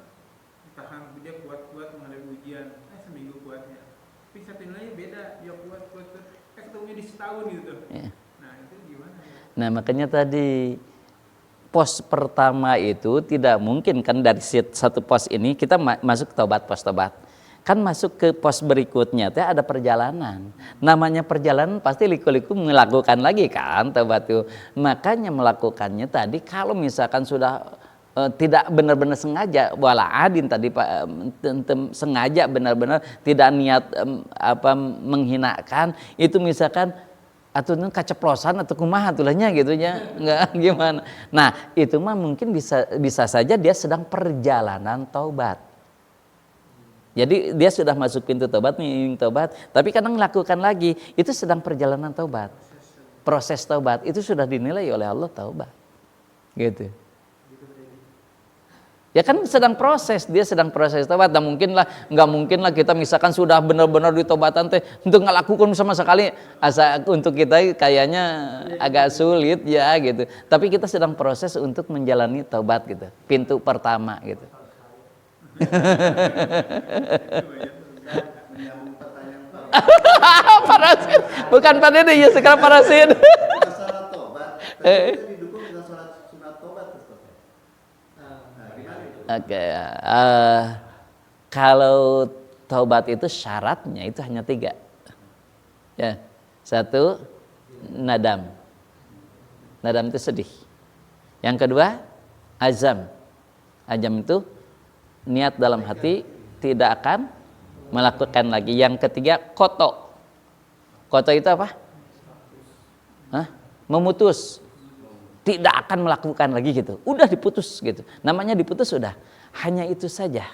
tahan, dia kuat-kuat menghadapi ujian. Seminggu kuatnya. Tapi satu nilainya beda, dia kuat-kuat. Ketemunya di setahun gitu. Ya. Nah itu gimana ya? Nah makanya tadi pos pertama itu tidak mungkin kan dari satu pos ini kita masuk tobat, pos tobat. Kan masuk ke pos berikutnya teh ada perjalanan. Namanya perjalanan pasti liku-liku melakukan lagi kan tobat itu. Makanya melakukannya tadi kalau misalkan sudah tidak benar-benar sengaja, wala adin tadi Pak, sengaja benar-benar tidak niat menghinakan, itu misalkan atau kaceplosan atau kumaha tulahnya gitu ya, enggak gimana. Nah, itu mah mungkin bisa saja dia sedang perjalanan taubat. Jadi dia sudah masuk pintu taubat, tapi kadang lakukan lagi, itu sedang perjalanan taubat. Proses taubat itu sudah dinilai oleh Allah taubat. Gitu. Ya kan sedang proses, dia sedang proses taubat. Nggak mungkin lah kita misalkan sudah benar-benar di taubatan teh untuk ngelakukan sama sekali, untuk kita kayaknya agak sulit ya gitu. Tapi kita sedang proses untuk menjalani taubat gitu. Pintu pertama gitu. Parasit, bukan pada ini ya sekarang parasit. Masalah tobat, tapi itu didukung dengan sholat sunat tobat. Oke, kalau taubat itu syaratnya itu hanya 3. Ya, 1 nadam. Nadam itu sedih. Yang kedua azam. Azam itu niat dalam hati tidak akan melakukan lagi. Yang ketiga koto. Koto itu apa? Memutus. Tidak akan melakukan lagi gitu. Udah diputus gitu. Namanya diputus sudah. Hanya itu saja.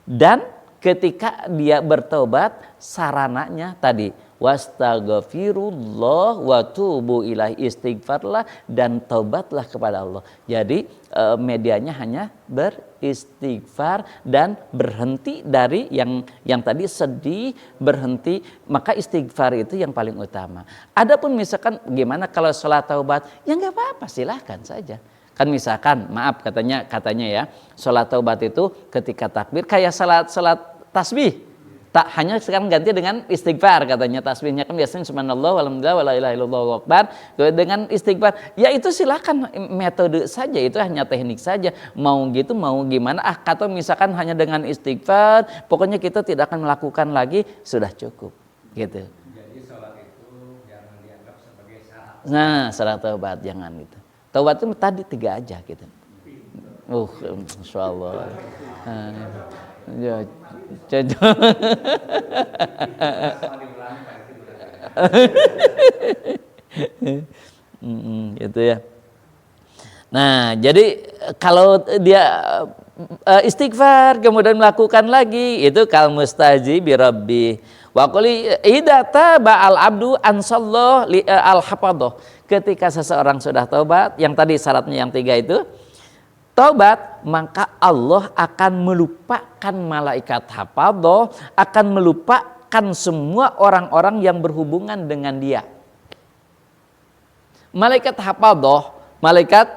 Dan ketika dia bertobat, sarananya tadi wastaghfirullah wa tubu ilaihi, istighfarlah dan taubatlah kepada Allah. Jadi medianya hanya beristighfar dan berhenti dari yang tadi sedih, berhenti, maka istighfar itu yang paling utama. Adapun misalkan gimana kalau sholat taubat, ya nggak apa-apa, silahkan saja. Kan misalkan maaf katanya ya, sholat taubat itu ketika takbir kayak salat tasbih. Tak hanya sekarang ganti dengan istighfar katanya, tasbihnya kan biasanya subhanallah walhamdulillah wala ilaha illallah wallahu akbar dengan istighfar. Ya itu silakan metode saja, itu hanya teknik saja. Mau gitu mau gimana atau misalkan hanya dengan istighfar, pokoknya kita tidak akan melakukan lagi, sudah cukup gitu. Jadi sholat itu jangan dianggap sebagai syarat. Nah, syarat taubat jangan gitu. Taubat itu tadi 3 aja gitu. Insyaallah. Ya, gitu ya. Nah, jadi kalau dia istighfar kemudian melakukan lagi, itu kal mustajibi rabbi. Wa quli idza taba al abdu ansallahu al hafadah. Ketika seseorang sudah taubat, yang tadi syaratnya yang 3 itu taubat, maka Allah akan melupakan malaikat hafadhah, akan melupakan semua orang-orang yang berhubungan dengan dia. Malaikat hafadhah, malaikat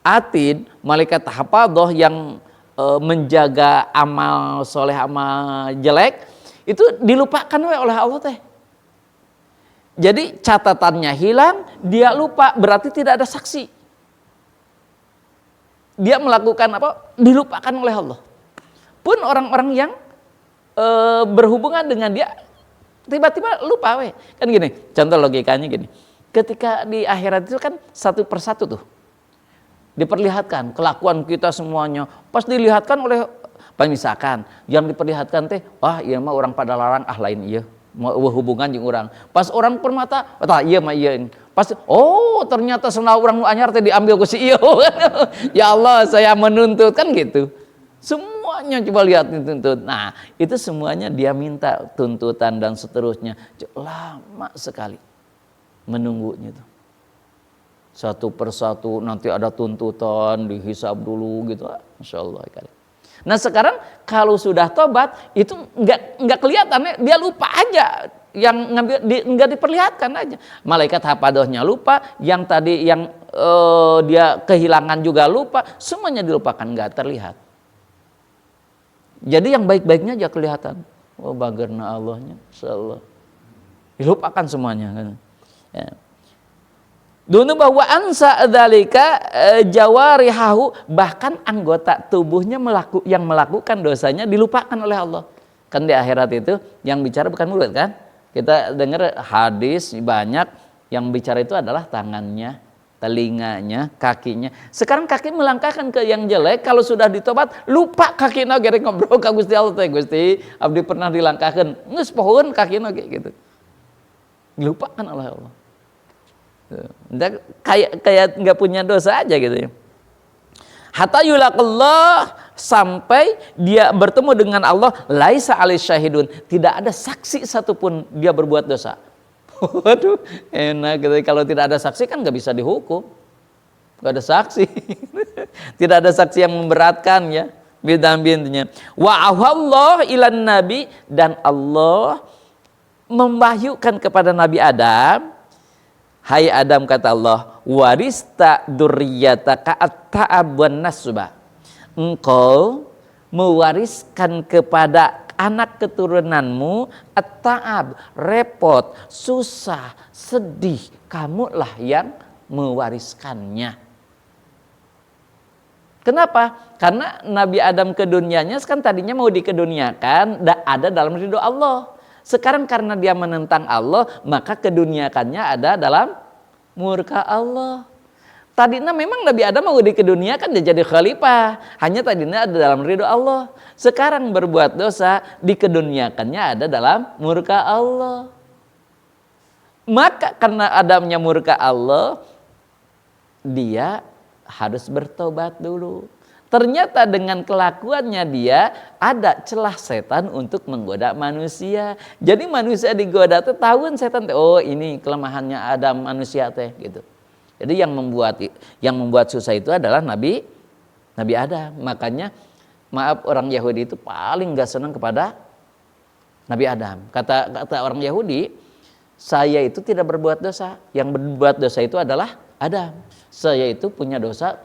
atid, malaikat hafadhah yang menjaga amal soleh, amal jelek, itu dilupakan oleh Allah teh. Jadi catatannya hilang, dia lupa, berarti tidak ada saksi. Dia melakukan apa? Dilupakan oleh Allah. Pun orang-orang yang berhubungan dengan dia tiba-tiba lupa kan gini. Contoh logikanya gini. Ketika di akhirat itu kan satu persatu tuh diperlihatkan kelakuan kita semuanya. Pas dilihatkan oleh misalkan yang diperlihatkan teh, wah iya mah orang pada larang lain iya. Mau hubungan jeung orang. Pas orang permata, iya mah iya. Pas ternyata senang orang nu anyar teh diambil ku si ieu. Ya Allah, saya menuntut kan gitu. Semuanya coba lihat dituntut. Nah, itu semuanya dia minta tuntutan dan seterusnya. Lama sekali menunggunya itu. Satu persatu nanti ada tuntutan, dihisab dulu gitu. Masya Allah. Nah sekarang kalau sudah tobat itu nggak kelihatan, dia lupa aja, yang ngambil nggak diperlihatkan aja. Malaikat hafadohnya lupa, yang tadi yang dia kehilangan juga lupa, semuanya dilupakan, nggak terlihat. Jadi yang baik-baiknya aja kelihatan. Oh bagerna Allahnya, insyaallah. Dilupakan semuanya kan. Ya. Dunu bahwa ansa dzalika jawarihahu, bahkan anggota tubuhnya yang melakukan dosanya dilupakan oleh Allah. Kan di akhirat itu yang bicara bukan mulut kan? Kita dengar hadis banyak yang bicara itu adalah tangannya, telinganya, kakinya. Sekarang kaki melangkahkan ke yang jelek, kalau sudah ditobat lupa kakina gerek ngobrol ka Gusti Allah teh, Gusti abdi pernah dilangkahkeun. Geus pohoeun kakina gitu. Dilupakan oleh Allah. Kayak nggak punya dosa aja gitu ya. Hatta yulaqallah, sampai dia bertemu dengan Allah, laisa alai syahidun, tidak ada saksi satupun dia berbuat dosa. Waduh, enak gitu. Kalau tidak ada saksi kan nggak bisa dihukum. Nggak ada saksi. Tidak ada saksi yang memberatkan ya. Bintinya. Wa awallah ilan nabi, dan Allah memwahyukan kepada Nabi Adam. Hai Adam, kata Allah, warista dzurriyyataka at-ta'ab wan nasba. Engkau mewariskan kepada anak keturunanmu at-ta'ab, repot, susah, sedih. Kamulah yang mewariskannya. Kenapa? Karena Nabi Adam ke dunianya kan tadinya mau dikeduniakan, ada dalam ridho Allah. Sekarang karena dia menentang Allah, maka keduniakannya ada dalam murka Allah. Tadinya memang Nabi Adam mau dikeduniakan, dia jadi khalifah, hanya tadinya ada dalam ridho Allah. Sekarang berbuat dosa, dikeduniakannya ada dalam murka Allah. Maka karena Adamnya murka Allah, dia harus bertobat dulu. Ternyata dengan kelakuannya dia ada celah setan untuk menggoda manusia. Jadi manusia digoda tuh tahuan setan, oh ini kelemahannya Adam manusia teh gitu. Jadi yang membuat susah itu adalah Nabi Adam. Makanya maaf, orang Yahudi itu paling gak senang kepada Nabi Adam. Kata orang Yahudi, saya itu tidak berbuat dosa. Yang berbuat dosa itu adalah Adam. Saya itu punya dosa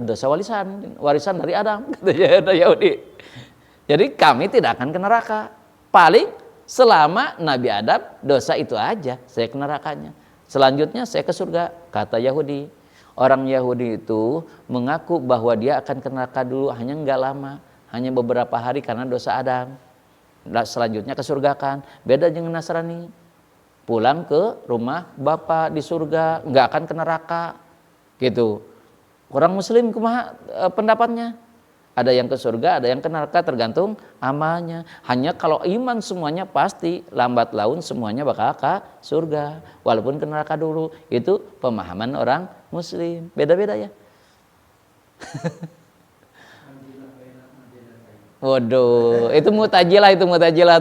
warisan dari Adam, kata Yahudi. Jadi kami tidak akan ke neraka. Paling selama Nabi Adam dosa itu aja, saya ke nerakanya. Selanjutnya saya ke surga, kata Yahudi. Orang Yahudi itu mengaku bahwa dia akan ke neraka dulu, hanya enggak lama, hanya beberapa hari karena dosa Adam. Selanjutnya ke surga kan. Beda dengan Nasrani. Pulang ke rumah Bapa di surga, enggak akan ke neraka. Gitu. Orang Muslim kumaha pendapatnya? Ada yang ke surga, ada yang ke neraka, tergantung amalnya. Hanya kalau iman semuanya pasti lambat laun semuanya bakal ke surga, walaupun ke neraka dulu. Itu pemahaman orang Muslim. Beda-beda ya. Waduh, itu mutajilah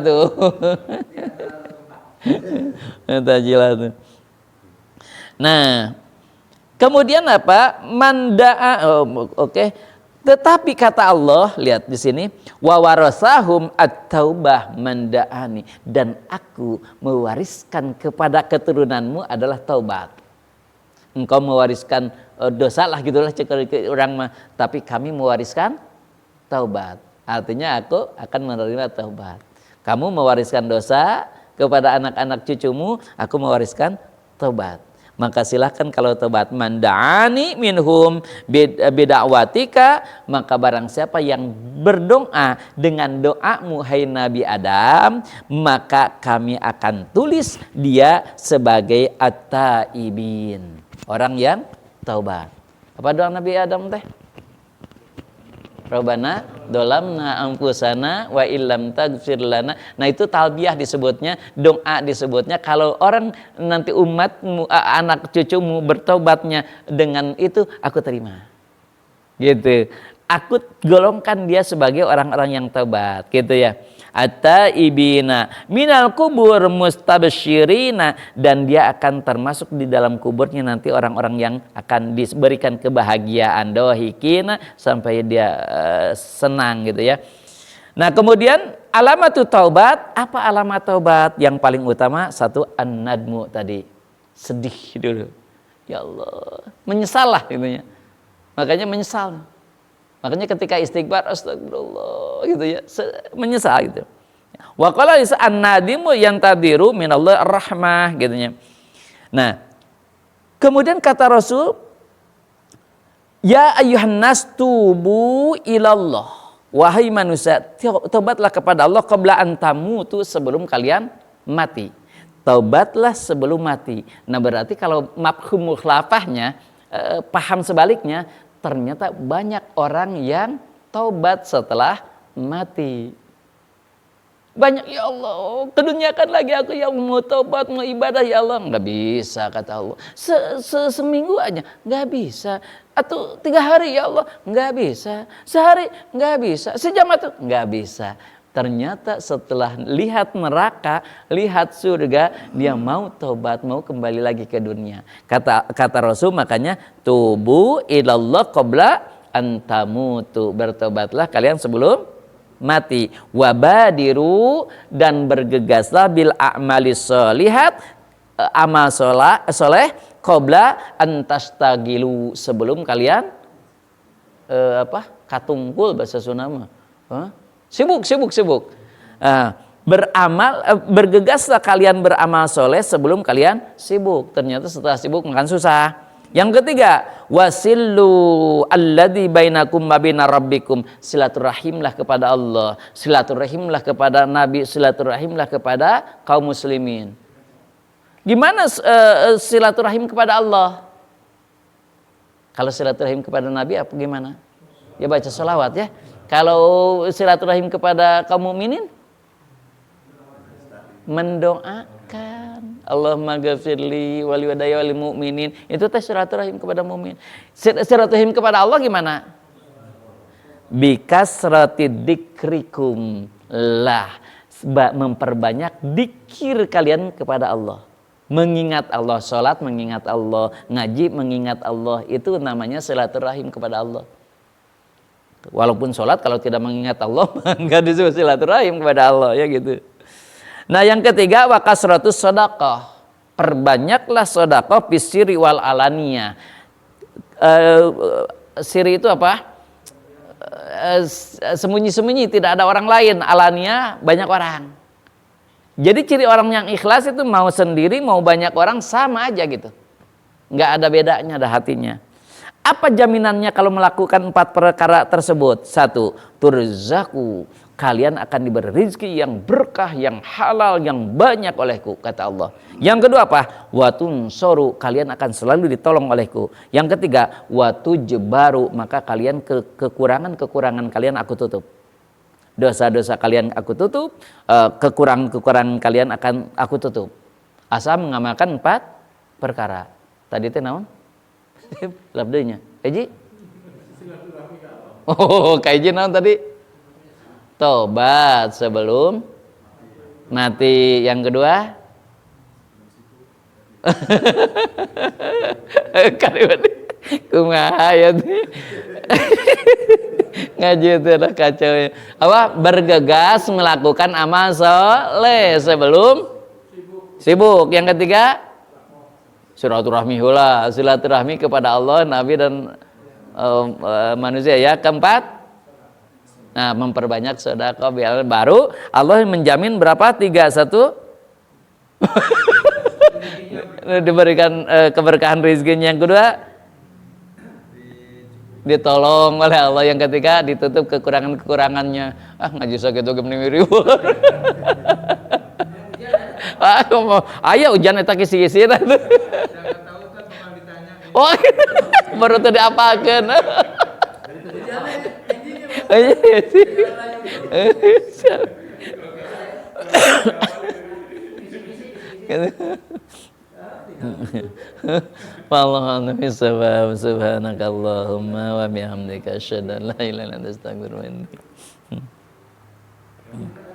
tuh. Mutajilah tuh. Nah, kemudian apa? Oke. Tetapi kata Allah, lihat di sini, wa warasahum at-taubah manda'ani, dan aku mewariskan kepada keturunanmu adalah taubat. Engkau mewariskan dosa lah gitulah cek orang mah, tapi kami mewariskan taubat. Artinya aku akan menerima taubat. Kamu mewariskan dosa kepada anak-anak cucumu, aku mewariskan taubat. Maka silahkan kalau tobat, manda'ani minhum bida'watika, maka barang siapa yang berdoa dengan doamu hai Nabi Adam, maka kami akan tulis dia sebagai at-taibin, orang yang taubat. Apa doa Nabi Adam teh? Rabbana dolamna anfusana wa illam taghfir lana. Nah itu talbiyah disebutnya, doa disebutnya. Kalau orang nanti umatmu, anak cucumu bertobatnya dengan itu, aku terima. Gitu. aku golongkan dia sebagai orang-orang yang taubat, gitu ya. At-taibina minal kubur mustabsyirina, dan dia akan termasuk di dalam kuburnya nanti orang-orang yang akan diberikan kebahagiaan, dohikina, sampai dia senang, gitu ya. Nah, kemudian alamatu taubat, apa alamat taubat? Yang paling utama satu, an-nadmu tadi, sedih dulu. Ya Allah, menyesal lah intinya. Makanya menyesal. Makanya ketika istighfar, astagfirullah, gitu ya, menyesal gitu. Wa qala an-nadimu yantadiru minallah ar-rahmah, gitu ya. Nah, kemudian kata Rasul, ya ayyuhan nas tubu ilallah, wahai manusia, taubatlah kepada Allah qabla an tamutu, sebelum kalian mati. Taubatlah sebelum mati. Nah, berarti kalau mafhum mukhalafahnya, paham sebaliknya, ternyata banyak orang yang taubat setelah mati. Banyak, ya Allah, keduniakan lagi aku yang mau taubat, mau ibadah, ya Allah. Nggak bisa, kata Allah. Seminggu aja, nggak bisa. Atau 3 hari, ya Allah, nggak bisa. Sehari, nggak bisa. Sejam itu, nggak bisa. Ternyata setelah lihat neraka, lihat surga, dia mau taubat, mau kembali lagi ke dunia. Kata Rasul, makanya tubu ilallah qabla antamutu, bertobatlah kalian sebelum mati. Wabadiru, dan bergegaslah bil a'malis sholihat, amal soleh qabla antastagilu, sebelum kalian katungkul bahasa Sunda mah. Sibuk. Bergegaslah kalian beramal soleh sebelum kalian sibuk. Ternyata setelah sibuk makan susah. Yang ketiga, wasillu alladzi bainakum wa baina rabbikum, silaturahimlah kepada Allah, silaturahimlah kepada Nabi, silaturahimlah kepada kaum muslimin. Gimana silaturahim kepada Allah? Kalau silaturahim kepada Nabi apa gimana? Ya baca sholawat ya. Kalau silaturahim kepada kaum mukminin, mendoakan, Allahumma ghafirli wali wadaya wali mu'minin. Itu teh silaturahim kepada mukmin. Silaturahim kepada Allah gimana? Bikasrati dzikrikum lah, memperbanyak dzikir kalian kepada Allah. Mengingat Allah, sholat mengingat Allah, ngaji mengingat Allah, itu namanya silaturahim kepada Allah. Walaupun sholat kalau tidak mengingat Allah nggak disebut silaturahim kepada Allah, ya gitu. Nah, yang ketiga, wa kasratus shadaqah, perbanyaklah sedekah fisiri wal alania. Siri itu apa? Sembunyi-sembunyi, tidak ada orang lain. Alania, banyak orang. Jadi ciri orang yang ikhlas itu mau sendiri mau banyak orang sama aja gitu, nggak ada bedanya, ada hatinya. Apa jaminannya kalau melakukan 4 perkara tersebut? 1, turzaku, kalian akan diberi rezeki yang berkah, yang halal, yang banyak olehku, kata Allah. Yang kedua apa? Watun soru, kalian akan selalu ditolong olehku. Yang ketiga, watujbaru, maka kalian kekurangan kalian aku tutup. Dosa-dosa kalian aku tutup, kekurangan kalian akan aku tutup. Asal mengamalkan 4 perkara. Tadi teh naon? Labdenya. Eji? Oh, kaiji naon tadi? Tobat sebelum mati. Yang kedua? Kalimat kumaha ya ngaji itu udah kacau ya. Apa? Bergegas melakukan amal soleh sebelum sibuk. Yang ketiga, silaturahmi hula, silaturahmi kepada Allah, Nabi dan manusia ya. Keempat, nah, memperbanyak sedekah, baru Allah menjamin berapa? 3, 1 diberikan keberkahan rezekinya. Yang kedua, ditolong oleh Allah. Yang ketiga, ditutup kekurangannya. Ngaji sakit itu gini mirip. Ayo hujan eta kisi-kisi. Oh, baru tadi apakeun. Wallahu a'lam bishawab. Subhanakallahumma wa bihamdika asyhadu an la ilaha illa anta astaghfiruka wa atubu ilaik.